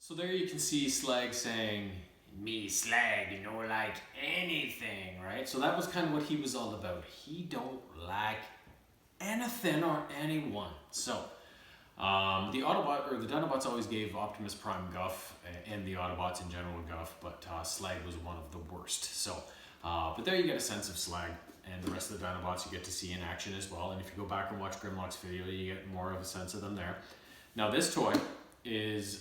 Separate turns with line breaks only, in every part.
So there you can see Slag saying, me Slag, you don't like anything, right? So that was kind of what he was all about. He don't like anything or anyone. So the Autobot or the Dinobots always gave Optimus Prime guff, and the Autobots in general guff, but Slag was one of the worst. So, but there you get a sense of Slag, and the rest of the Dinobots you get to see in action as well. And if you go back and watch Grimlock's video, you get more of a sense of them there. Now this toy is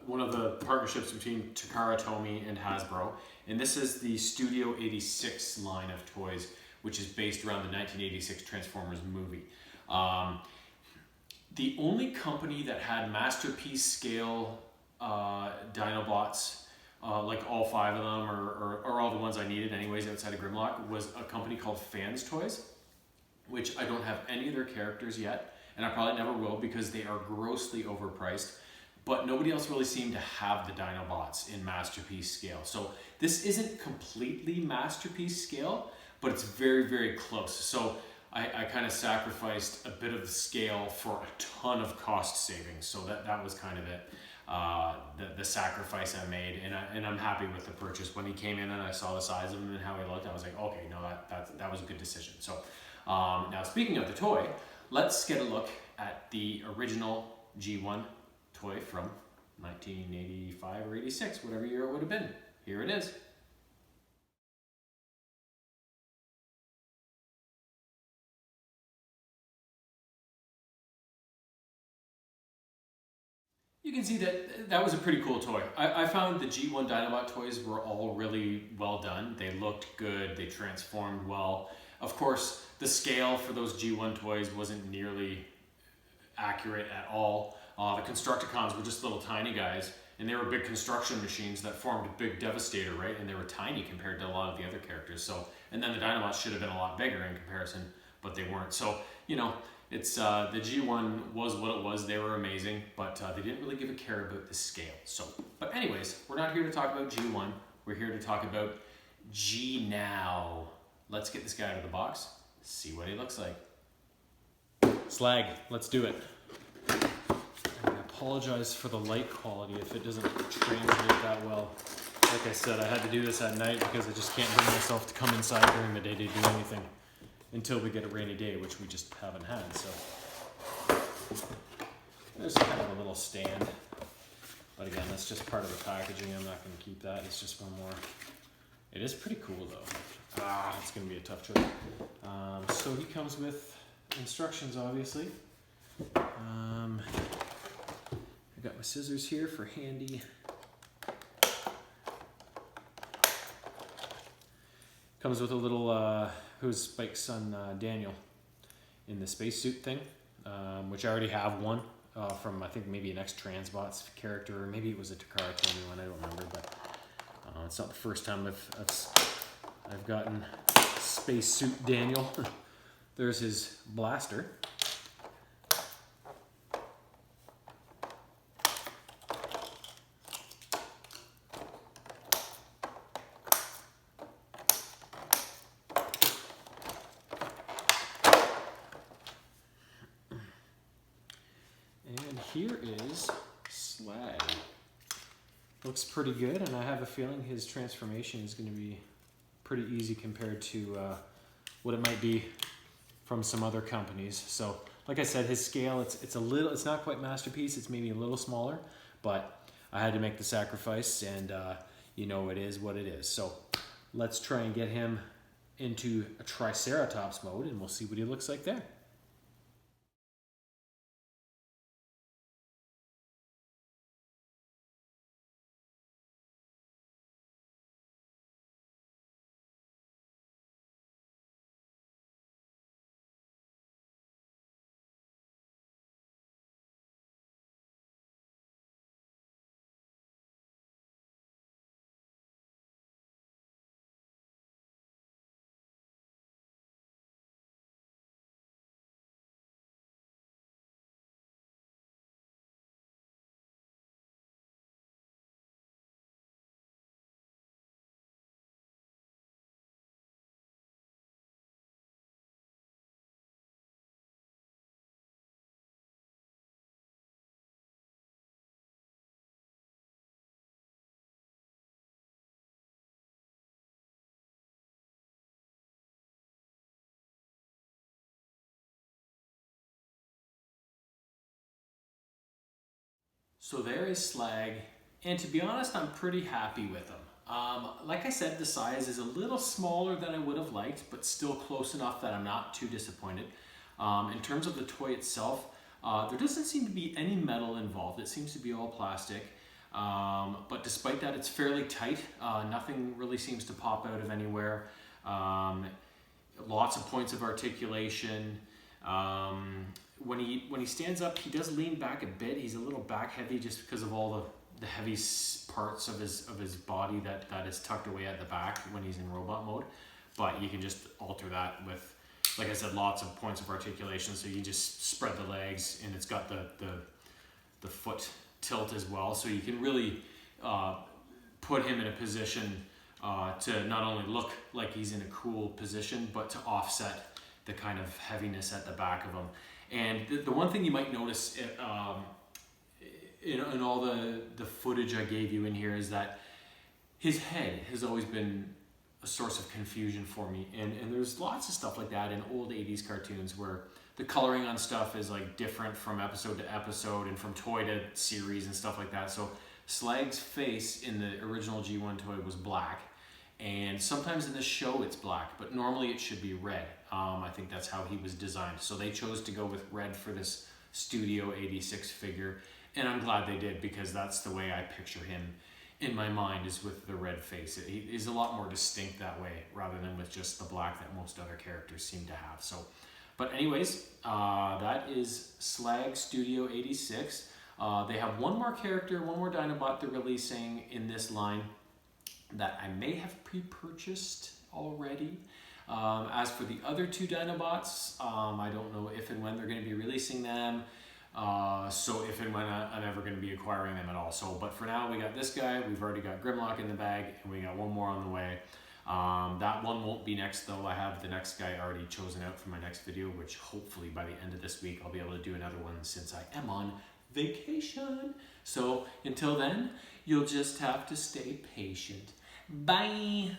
one of the partnerships between Takara Tomy and Hasbro, and this is the Studio 86 line of toys, which is based around the 1986 Transformers movie. The only company that had masterpiece scale Dinobots, like all 5 of them, or all the ones I needed anyways outside of Grimlock, was a company called Fans Toys, which I don't have any of their characters yet, and I probably never will because they are grossly overpriced. But nobody else really seemed to have the Dinobots in masterpiece scale. So this isn't completely masterpiece scale, but it's very, very close. So I kind of sacrificed a bit of the scale for a ton of cost savings. So that was kind of it, the sacrifice I made, and I'm happy with the purchase. When he came in and I saw the size of him and how he looked, I was like, okay, no, that was a good decision. So now speaking of the toy, let's get a look at the original G1 toy from 1985 or 86, whatever year it would have been. Here it is. You can see that was a pretty cool toy. I found the G1 Dinobot toys were all really well done. They looked good, they transformed well. Of course, the scale for those G1 toys wasn't nearly accurate at all. The Constructicons were just little tiny guys, and they were big construction machines that formed a big Devastator, right? And they were tiny compared to a lot of the other characters. So, and then the Dinobots should have been a lot bigger in comparison, but they weren't. So, you know, it's the G1 was what it was. They were amazing, but they didn't really give a care about the scale. So, but anyways, we're not here to talk about G1. We're here to talk about G Now. Let's get this guy out of the box, see what he looks like. Slag, let's do it. I apologize for the light quality if it doesn't translate that well. Like I said, I had to do this at night because I just can't bring myself to come inside during the day to do anything until we get a rainy day, which we just haven't had. So there's kind of a little stand, but again, that's just part of the packaging. I'm not going to keep that. It's just one more. It is pretty cool though. It's going to be a tough choice. So he comes with instructions, obviously. I got my scissors here for handy. Comes with a little, who's Spike's son, Daniel, in the spacesuit thing, which I already have one from, I think, maybe an ex-Transbots character, or maybe it was a Takara Tomy one, I don't remember, but it's not the first time I've gotten spacesuit Daniel. There's his blaster. And here is Slag. Looks pretty good, and I have a feeling his transformation is going to be pretty easy compared to what it might be from some other companies. So, like I said, his scale, it's not quite masterpiece, it's maybe a little smaller, but I had to make the sacrifice, and you know, it is what it is. So let's try and get him into a Triceratops mode, and we'll see what he looks like there. So there is Slag, and to be honest, I'm pretty happy with him. Like I said, the size is a little smaller than I would have liked, but still close enough that I'm not too disappointed. In terms of the toy itself, there doesn't seem to be any metal involved. It seems to be all plastic. But despite that, it's fairly tight. Nothing really seems to pop out of anywhere. Lots of points of articulation. When he stands up, he does lean back a bit. He's a little back heavy just because of all the heavy parts of his body that is tucked away at the back when he's in robot mode. But you can just alter that with, like I said, lots of points of articulation. So you just spread the legs, and it's got the foot tilt as well. So you can really put him in a position to not only look like he's in a cool position, but to offset the kind of heaviness at the back of him. And the one thing you might notice in all the footage I gave you in here is that his head has always been a source of confusion for me. And there's lots of stuff like that in old 80s cartoons where the coloring on stuff is like different from episode to episode and from toy to series and stuff like that. So Slag's face in the original G1 toy was black, and sometimes in the show it's black, but normally it should be red. I think that's how he was designed. So they chose to go with red for this Studio 86 figure, and I'm glad they did, because that's the way I picture him in my mind, is with the red face. He is a lot more distinct that way rather than with just the black that most other characters seem to have. So, but anyways, that is Slag Studio 86. They have one more character, one more Dinobot they're releasing in this line that I may have pre-purchased already. As for the other two Dinobots, I don't know if and when they're going to be releasing them. So if and when I'm ever going to be acquiring them at all. So, but for now, we got this guy. We've already got Grimlock in the bag, and we got one more on the way. That one won't be next, though. I have the next guy already chosen out for my next video, which hopefully by the end of this week, I'll be able to do another one, since I am on vacation. So until then, you'll just have to stay patient. Bye.